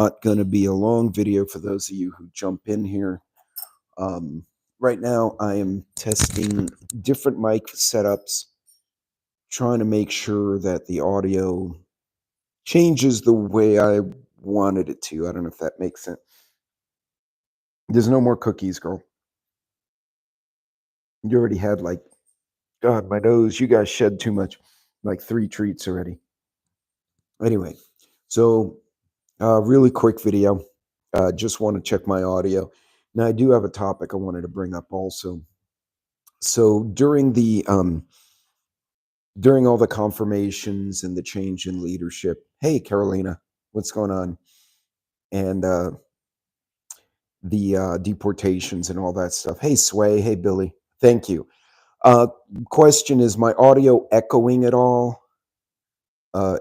Not going to be a long video for those of you who jump in here. Right now, I am testing different mic setups, trying to make sure that the audio changes the way I wanted it to. I don't know if that makes sense. There's no more cookies, girl. You already had like, God, my nose, you guys shed too much, like 3 treats already. Anyway, so really quick video. Just want to check my audio. Now, I do have a topic I wanted to bring up also. So during all the confirmations and the change in leadership, hey Carolina, what's going on? And the deportations and all that stuff. Hey Sway, hey Billy, thank you. Question is my audio echoing at all?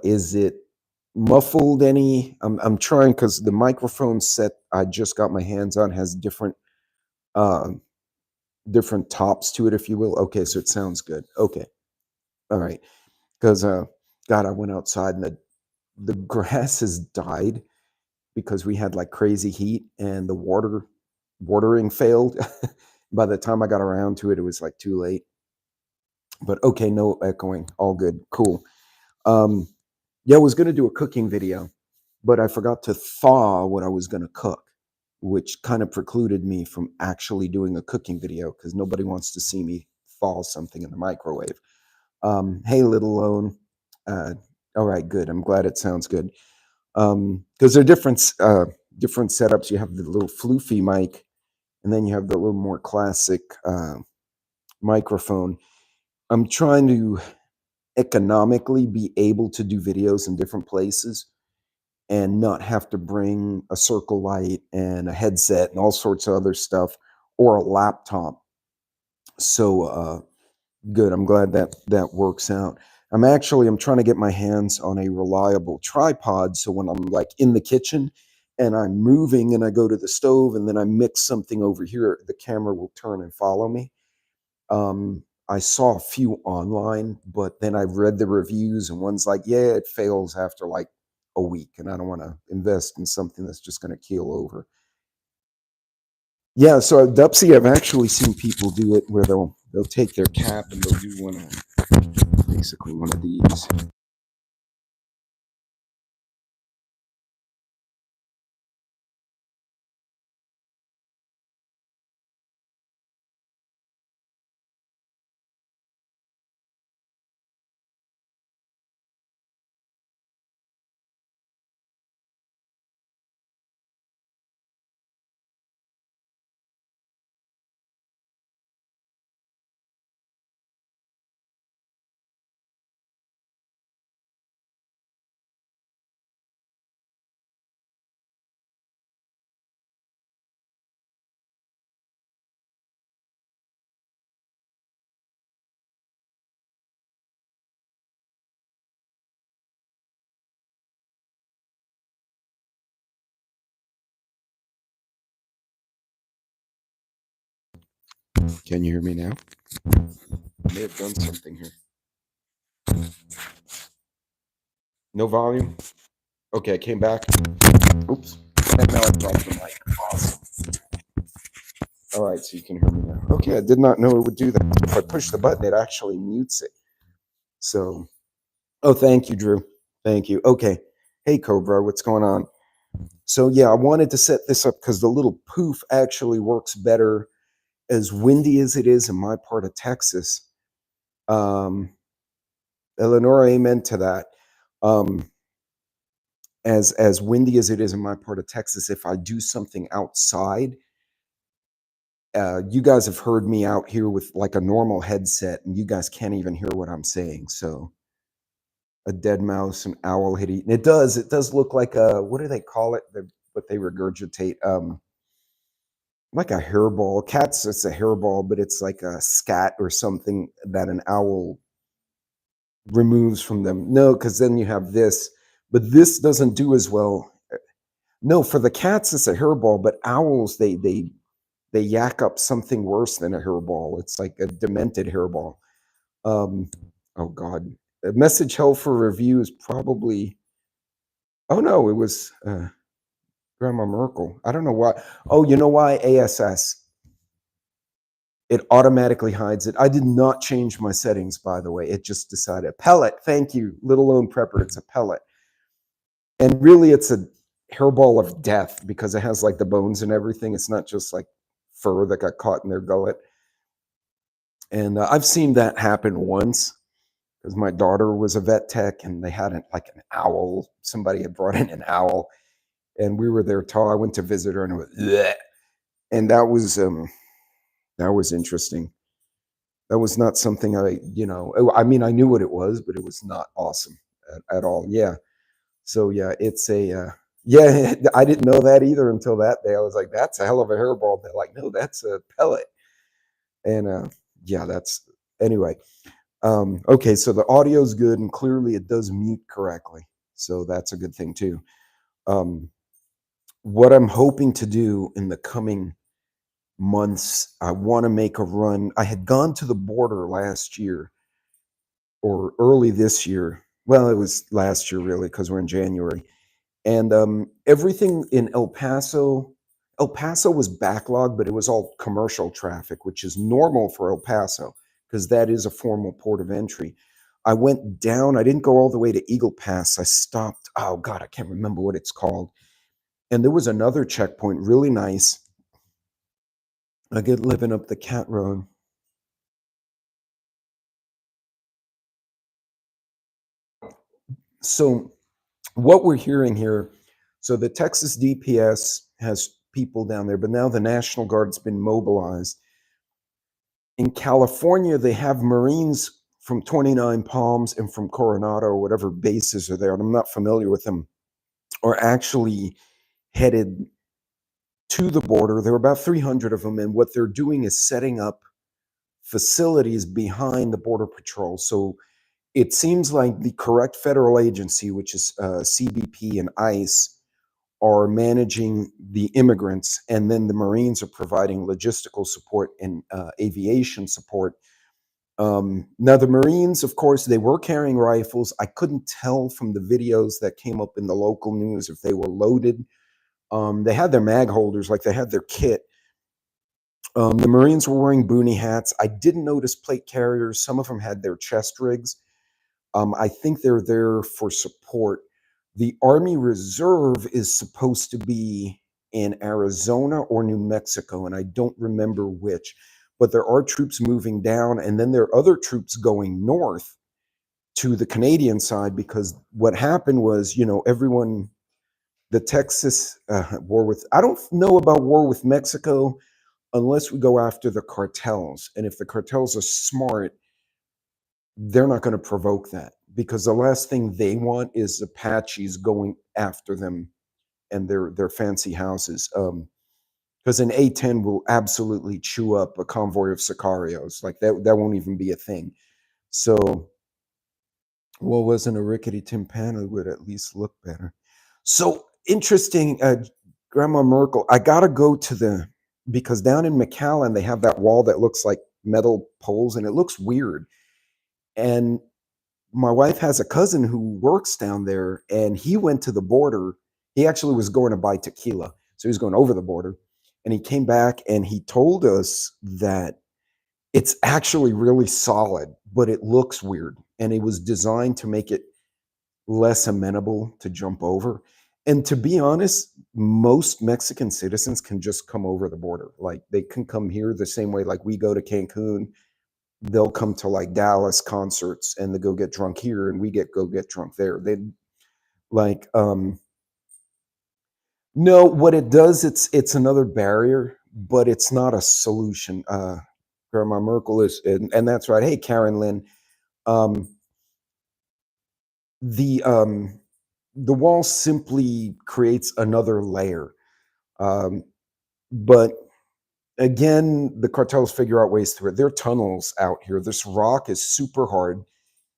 Is it muffled any? I'm trying because the microphone set I just got my hands on has different different tops to it, if you will. Okay, so it sounds good. Okay, all right. Because God, I went outside and the grass has died because we had like crazy heat and the watering failed. By the time I got around to it, it was like too late. But okay, no echoing, all good, cool. Yeah, I was gonna do a cooking video, but I forgot to thaw what I was gonna cook, which kind of precluded me from actually doing a cooking video because nobody wants to see me thaw something in the microwave. Hey, Little Lone. All right, good. I'm glad it sounds good. Because they're different setups. You have the little floofy mic, and then you have the little more classic microphone. I'm trying to economically be able to do videos in different places and not have to bring a circle light and a headset and all sorts of other stuff or a laptop. So good. I'm glad that works out. I'm trying to get my hands on a reliable tripod so when I'm like in the kitchen and I'm moving and I go to the stove and then I mix something over here, the camera will turn and follow me. I saw a few online, but then I read the reviews and one's like, yeah, it fails after like a week, and I don't want to invest in something that's just going to keel over. Yeah, so Dupsy, I've actually seen people do it where they'll take their cap and they'll do basically one of these. Can you hear me now? I may have done something here. No volume? Okay, I came back. Oops. And now I dropped the mic. Awesome. All right, so you can hear me now. Okay, I did not know it would do that. If I push the button, it actually mutes it. So, oh, thank you, Drew. Thank you. Okay. Hey, Cobra, what's going on? So, yeah, I wanted to set this up because the little poof actually works better as windy as it is in my part of Texas. Eleanor, amen to that. As windy as it is in my part of Texas, if I do something outside, you guys have heard me out here with like a normal headset, and you guys can't even hear what I'm saying. So a dead mouse, an owl had eaten. It does look like a, what do they call it? What they regurgitate, like a hairball. Cats, it's a hairball, but it's like a scat or something that an owl removes from them. No, because then you have this, but this doesn't do as well. No, for the cats, it's a hairball, but owls, they yak up something worse than a hairball. It's like a demented hairball. Oh God, a message held for review is probably. Oh no, it was. Grandma Merkel. I don't know why. Oh, you know why? ASS. It automatically hides it. I did not change my settings, by the way. It just decided. Pellet. Thank you. Little Lone Prepper. It's a pellet. And really, it's a hairball of death because it has like the bones and everything. It's not just like fur that got caught in their gullet. And I've seen that happen once because my daughter was a vet tech and they had like an owl. Somebody had brought in an owl and we were there. I went to visit her and it was, bleh. And that was interesting. That was not something I mean, I knew what it was, but it was not awesome at all. Yeah. So yeah, it's yeah, I didn't know that either until that day. I was like, that's a hell of a hairball. They're like, no, that's a pellet. And yeah, that's anyway. Okay, so the audio's good and clearly it does mute correctly. So that's a good thing too. What I'm hoping to do in the coming months, I want to make a run. I had gone to the border last year or early this year. Well, it was last year really because we're in January. And everything in El Paso was backlogged, but it was all commercial traffic, which is normal for El Paso because that is a formal port of entry. I went down, I didn't go all the way to Eagle Pass. I stopped, oh God, I can't remember what it's called. And there was another checkpoint, really nice. I get living up the Cat Road. So what we're hearing here, so the Texas DPS has people down there, but now the National Guard's been mobilized. In California, they have Marines from 29 Palms and from Coronado or whatever bases are there, and I'm not familiar with them, are actually headed to the border. There are about 300 of them, and what they're doing is setting up facilities behind the Border Patrol. So it seems like the correct federal agency, which is CBP and ICE, are managing the immigrants, and then the Marines are providing logistical support and aviation support. Now, the Marines, of course, they were carrying rifles. I couldn't tell from the videos that came up in the local news if they were loaded. They had their mag holders, like they had their kit. The Marines were wearing boonie hats. I didn't notice plate carriers. Some of them had their chest rigs. I think they're there for support. The Army Reserve is supposed to be in Arizona or New Mexico, and I don't remember which, but there are troops moving down, and then there are other troops going north to the Canadian side because what happened was, everyone, the Texas war with, I don't know about war with Mexico unless we go after the cartels. And if the cartels are smart, they're not going to provoke that because the last thing they want is Apaches going after them and their fancy houses. Because an A-10 will absolutely chew up a convoy of Sicarios. Like that won't even be a thing. So, well, wasn't a rickety timpano would at least look better. So interesting, Grandma Merkel. I gotta go to because down in McAllen they have that wall that looks like metal poles and it looks weird. And my wife has a cousin who works down there and he went to the border. He actually was going to buy tequila. So he was going over the border and he came back and he told us that it's actually really solid, but it looks weird. And it was designed to make it less amenable to jump over. And to be honest, most Mexican citizens can just come over the border. Like they can come here the same way like we go to Cancun. They'll come to like Dallas concerts and they go get drunk here and we go get drunk there. They like no, what it does, it's another barrier, but it's not a solution. Grandma Merkel is and that's right. Hey, Karen Lynn. Um the um the wall simply creates another layer. But again, the cartels figure out ways through it. There are tunnels out here. This rock is super hard.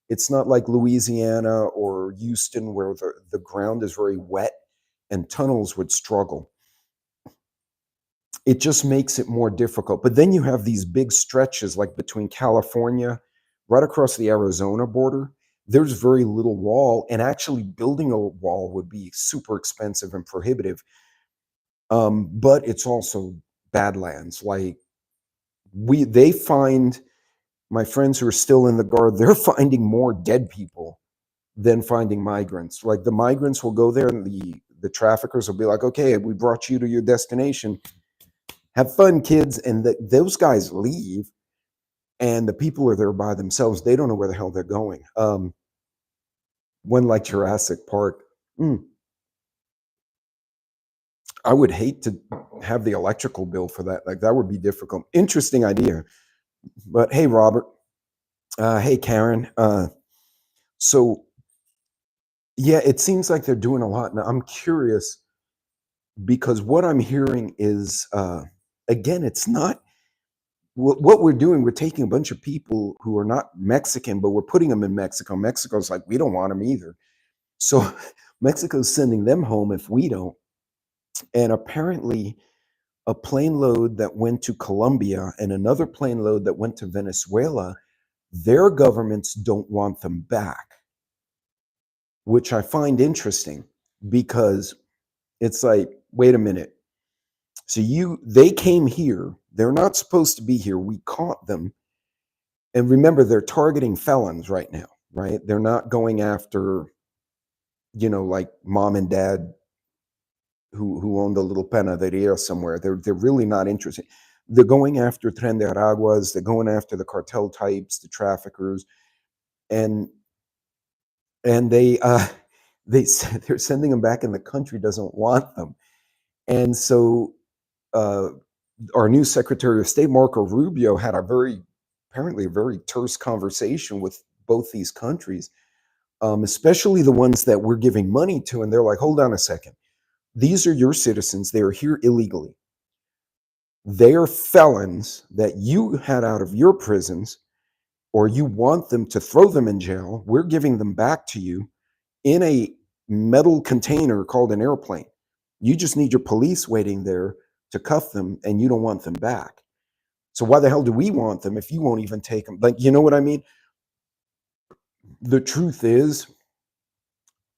It's not like Louisiana or Houston where the ground is very wet and tunnels would struggle. It just makes it more difficult. But then you have these big stretches like between California, right across the Arizona border. There's very little wall, and actually building a wall would be super expensive and prohibitive. But it's also Badlands. Like they find my friends who are still in the guard, they're finding more dead people than finding migrants. Like the migrants will go there and the traffickers will be like, okay, we brought you to your destination. Have fun, kids. And those guys leave and the people are there by themselves. They don't know where the hell they're going. One like Jurassic Park. I would hate to have the electrical bill for that. Like that would be difficult. Interesting idea. But hey, Robert. Hey, Karen. So yeah, it seems like they're doing a lot. Now I'm curious because what I'm hearing is, again, it's not what we're doing. We're taking a bunch of people who are not Mexican, but we're putting them in Mexico. Mexico's like, we don't want them either. So Mexico's sending them home if we don't. And apparently, a plane load that went to Colombia and another plane load that went to Venezuela, their governments don't want them back, which I find interesting because it's like, wait a minute. So they came here. They're not supposed to be here. We caught them. And remember, they're targeting felons right now, right? They're not going after, like mom and dad who owned a little panaderia somewhere. They're really not interested. They're going after Tren de Araguas. They're going after the cartel types, the traffickers, and they they're sending them back, and the country doesn't want them. And so our new Secretary of State, Marco Rubio, had apparently a very terse conversation with both these countries, especially the ones that we're giving money to. And they're like, hold on a second. These are your citizens. They are here illegally. They are felons that you had out of your prisons, or you want them to throw them in jail. We're giving them back to you in a metal container called an airplane. You just need your police waiting there to cuff them, and you don't want them back. So why the hell do we want them if you won't even take them? Like, you know what I mean? The truth is,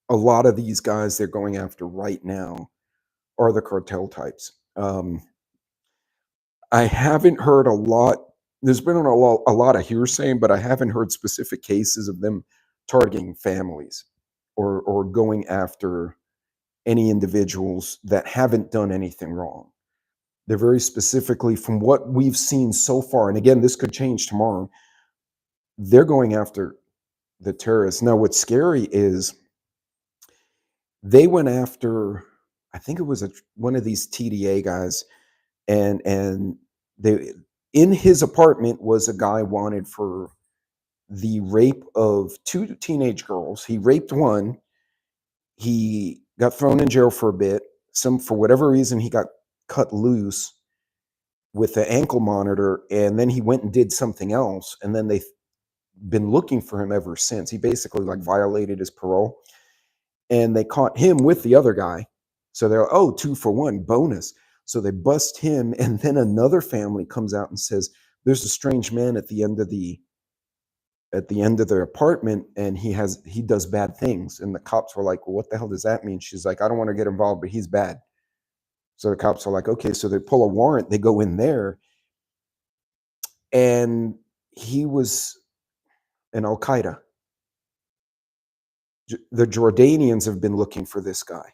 a lot of these guys they're going after right now are the cartel types. I haven't heard a lot. There's been a lot of hearsay, but I haven't heard specific cases of them targeting families or going after any individuals that haven't done anything wrong. They're very specifically, from what we've seen so far, and again, this could change tomorrow, they're going after the terrorists. Now, what's scary is they went after, I think it was one of these TDA guys, and they in his apartment was a guy wanted for the rape of two teenage girls. He raped one. He got thrown in jail for a bit. For whatever reason, he got cut loose with the ankle monitor, and then he went and did something else, and then they've been looking for him ever since. He basically like violated his parole, and they caught him with the other guy. So they're like, oh, 2 for 1 bonus. So they bust him, and then another family comes out and says, there's a strange man at the end of their apartment, and he does bad things. And the cops were like, well, what the hell does that mean? She's like, I don't want to get involved, but he's bad. So the cops are like, okay. So they pull a warrant, they go in there, and he was an Al Qaeda. The Jordanians have been looking for this guy.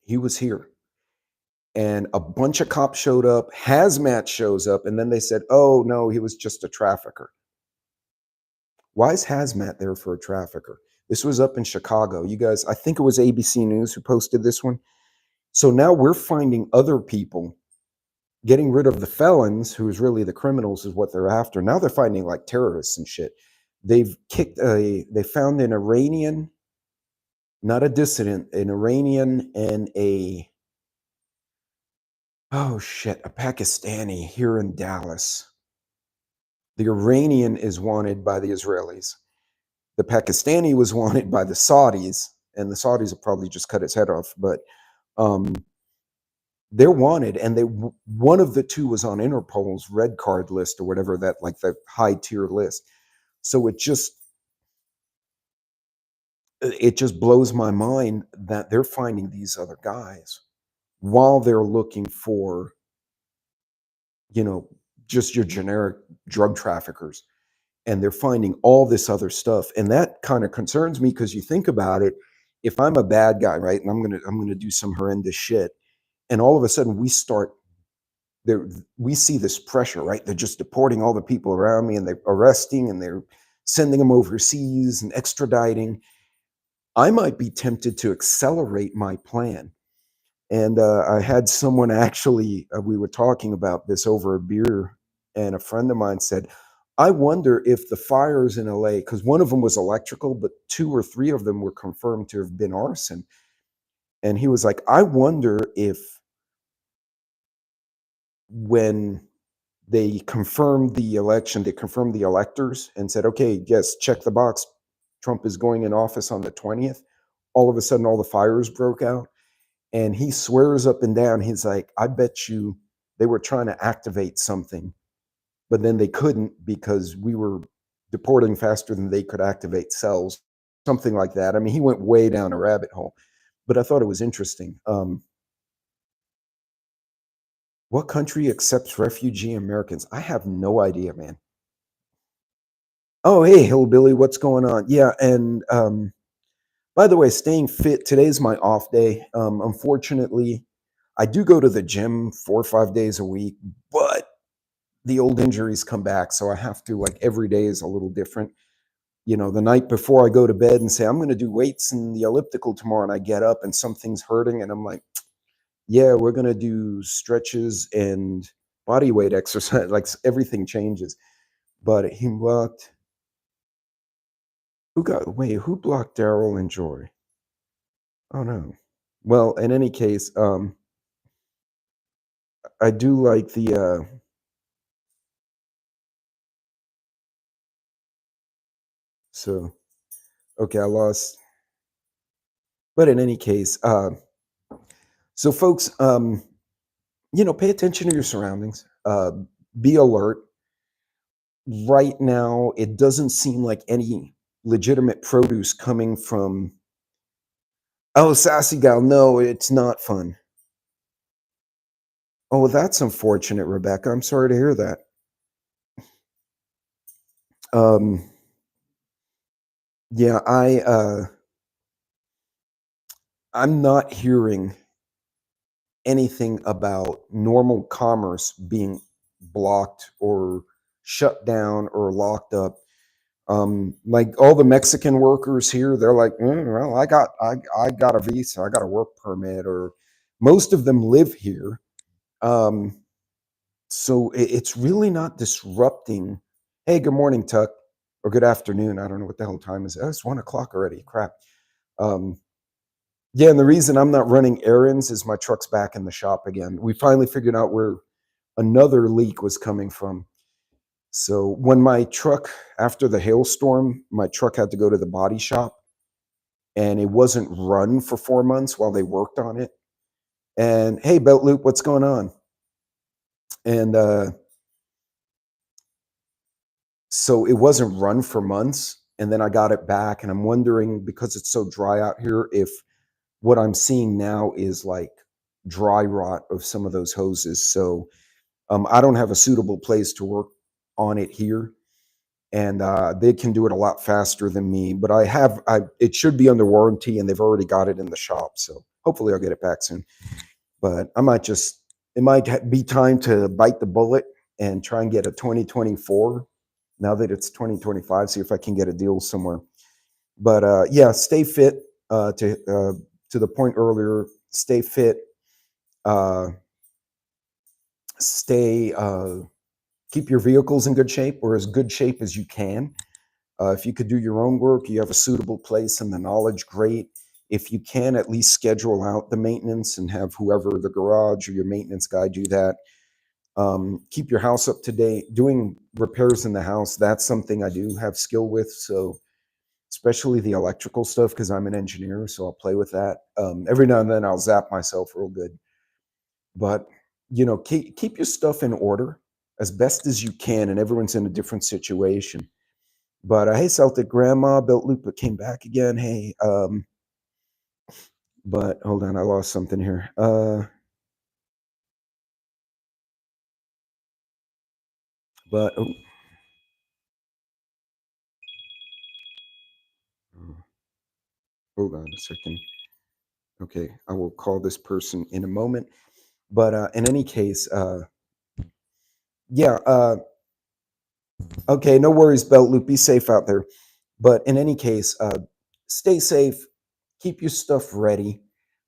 He was here. And a bunch of cops showed up, hazmat shows up, and then they said, oh, no, he was just a trafficker. Why is hazmat there for a trafficker? This was up in Chicago. You guys, I think it was ABC News who posted this one. So now we're finding other people, getting rid of the felons, who's really the criminals, is what they're after. Now they're finding like terrorists and shit. They found an Iranian, not a dissident, an Iranian and a Pakistani here in Dallas. The Iranian is wanted by the Israelis. The Pakistani was wanted by the Saudis, and the Saudis will probably just cut his head off. But they're wanted, and one of the two was on Interpol's red card list or whatever, that like the high tier list. So it just blows my mind that they're finding these other guys. while they're looking for, you know, just your generic drug traffickers. And they're finding all this other stuff. And that kind of concerns me because you think about it, if I'm a bad guy, right, and I'm gonna do some horrendous shit, and all of a sudden there we see this pressure, right? They're just deporting all the people around me and they're arresting and they're sending them overseas and extraditing. I might be tempted to accelerate my plan. And I had someone actually, we were talking about this over a beer, and a friend of mine said, I wonder if the fires in LA, because one of them was electrical, but two or three of them were confirmed to have been arson. And he was like, I wonder if when they confirmed the election, they confirmed the electors and said, okay, yes, check the box. Trump is going in office on the 20th. All of a sudden, all the fires broke out. And he swears up and down, he's like, I bet you they were trying to activate something, but then they couldn't because we were deporting faster than they could activate cells, something like that. I mean, he went way down a rabbit hole, but I thought it was interesting. What country accepts refugee Americans? I have no idea, man. Oh, hey, hillbilly, what's going on? Yeah, and by the way, staying fit. Today's my off day. Unfortunately, I do go to the gym 4 or 5 days a week, but the old injuries come back. So I have to, like, every day is a little different. You know, the night before I go to bed and say, I'm going to do weights and the elliptical tomorrow, and I get up and something's hurting, and I'm like, yeah, we're going to do stretches and body weight exercise. Like, everything changes. But he blocked. Who blocked Daryl and Joy? Oh, no. Well, in any case, I do like so, okay, I lost. But in any case, so folks, pay attention to your surroundings. Be alert. Right now, it doesn't seem like any legitimate produce coming from. Oh, sassy gal. No, it's not fun. Oh, well, that's unfortunate, Rebecca. I'm sorry to hear that. Um, yeah, I'm not hearing anything about normal commerce being blocked or shut down or locked up. Like all the Mexican workers here, they're like, well, I got a visa, I got a work permit, or most of them live here. Um, so it's really not disrupting. Hey, good morning, Tuck, or good afternoon. I don't know what the hell time is. Oh, it's 1 o'clock already. Crap. Um, yeah, and the reason I'm not running errands is my truck's back in the shop again. We finally figured out where another leak was coming from. So when my truck, after the hailstorm, my truck had to go to the body shop and it wasn't run for 4 months while they worked on it. And hey, Belt Loop, what's going on? And so it wasn't run for months. And then I got it back. And I'm wondering, because it's so dry out here, if what I'm seeing now is like dry rot of some of those hoses. So I don't have a suitable place to work on it here, and they can do it a lot faster than me. But it should be under warranty, and they've already got it in the shop. So hopefully I'll get it back soon. But it might be time to bite the bullet and try and get a 2024 now that it's 2025. See if I can get a deal somewhere. But yeah, stay fit. To the point earlier, stay fit. Uh, stay. Keep your vehicles in good shape, or as good shape as you can. If you could do your own work, you have a suitable place and the knowledge, great. If you can, at least schedule out the maintenance and have whoever, the garage or your maintenance guy, do that. Keep your house up to date. Doing repairs in the house, that's something I do have skill with. So especially the electrical stuff, because I'm an engineer, so I'll play with that. Every now and then I'll zap myself real good. But keep your stuff in order as best as you can, and everyone's in a different situation. But hey, Celtic Grandma, Built Loop came back again. Hey, but hold on, I lost something here. But hold on a second. Okay, I will call this person in a moment. But in any case, yeah. Okay, no worries, Belt Loop. Be safe out there. But in any case, stay safe. Keep your stuff ready.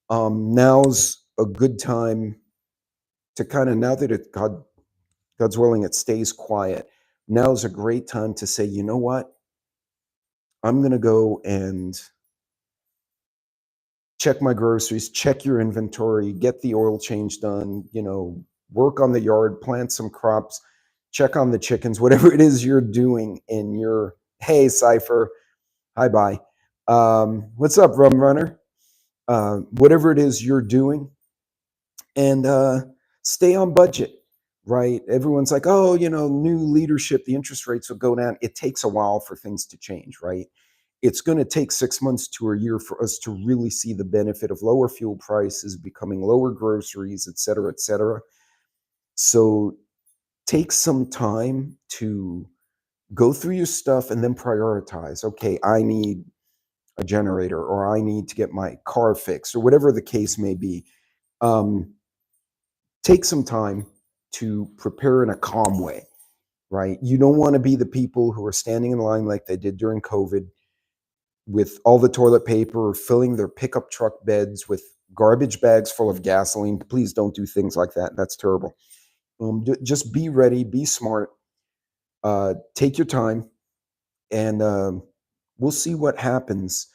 Now's a good time to kind of, now that God's willing, it stays quiet. Now's a great time to say, you know what? I'm going to go and check my groceries, check your inventory, get the oil change done, work on the yard, plant some crops, check on the chickens, whatever it is you're doing in your, hey, Cypher, hi, bye. What's up, Rum Runner? Whatever it is you're doing, and stay on budget, right? Everyone's like, oh, new leadership, the interest rates will go down. It takes a while for things to change, right? It's going to take 6 months to a year for us to really see the benefit of lower fuel prices, becoming lower groceries, et cetera, et cetera. So take some time to go through your stuff and then prioritize. Okay, I need a generator, or I need to get my car fixed, or whatever the case may be. Take some time to prepare in a calm way, right? You don't want to be the people who are standing in line like they did during COVID with all the toilet paper, or filling their pickup truck beds with garbage bags full of gasoline. Please don't do things like that. That's terrible. Just be ready, be smart, take your time, and we'll see what happens.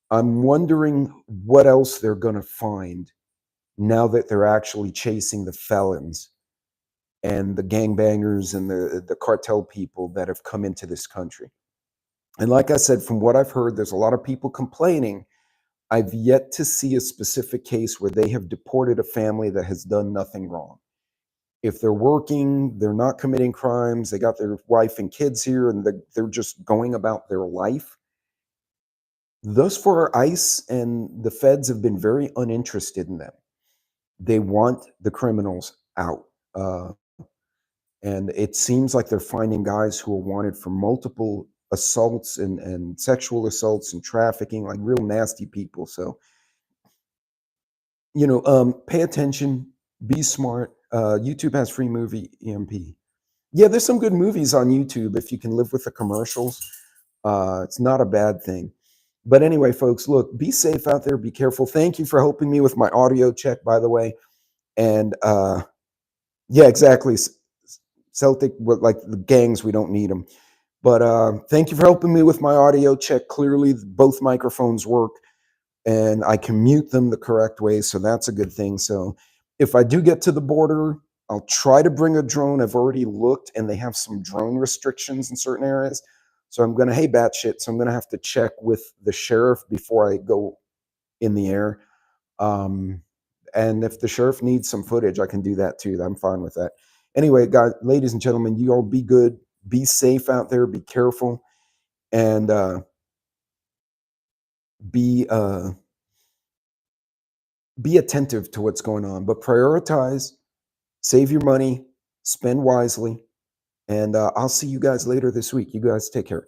I'm wondering what else they're going to find now that they're actually chasing the felons and the gangbangers and the cartel people that have come into this country. And like I said, from what I've heard, there's a lot of people complaining. I've yet to see a specific case where they have deported a family that has done nothing wrong. If they're working, they're not committing crimes, they got their wife and kids here, and they're just going about their life. Thus far, ICE and the feds have been very uninterested in them. They want the criminals out. And it seems like they're finding guys who are wanted for multiple assaults and sexual assaults and trafficking, like real nasty people. So, pay attention, be smart. YouTube has free movie EMP. Yeah, there's some good movies on YouTube if you can live with the commercials. It's not a bad thing. But anyway, folks, look, be safe out there. Be careful. Thank you for helping me with my audio check, by the way. And yeah, exactly. Celtic, like the gangs, we don't need them. But thank you for helping me with my audio check. Clearly, both microphones work, and I can mute them the correct way, so that's a good thing. So if I do get to the border, I'll try to bring a drone. I've already looked, and they have some drone restrictions in certain areas. So I'm going to, hey, batshit, so I'm going to have to check with the sheriff before I go in the air. And if the sheriff needs some footage, I can do that too. I'm fine with that. Anyway, guys, ladies and gentlemen, you all be good, be safe out there, be careful, and be attentive to what's going on. But prioritize, save your money, spend wisely, and I'll see you guys later this week. You guys take care.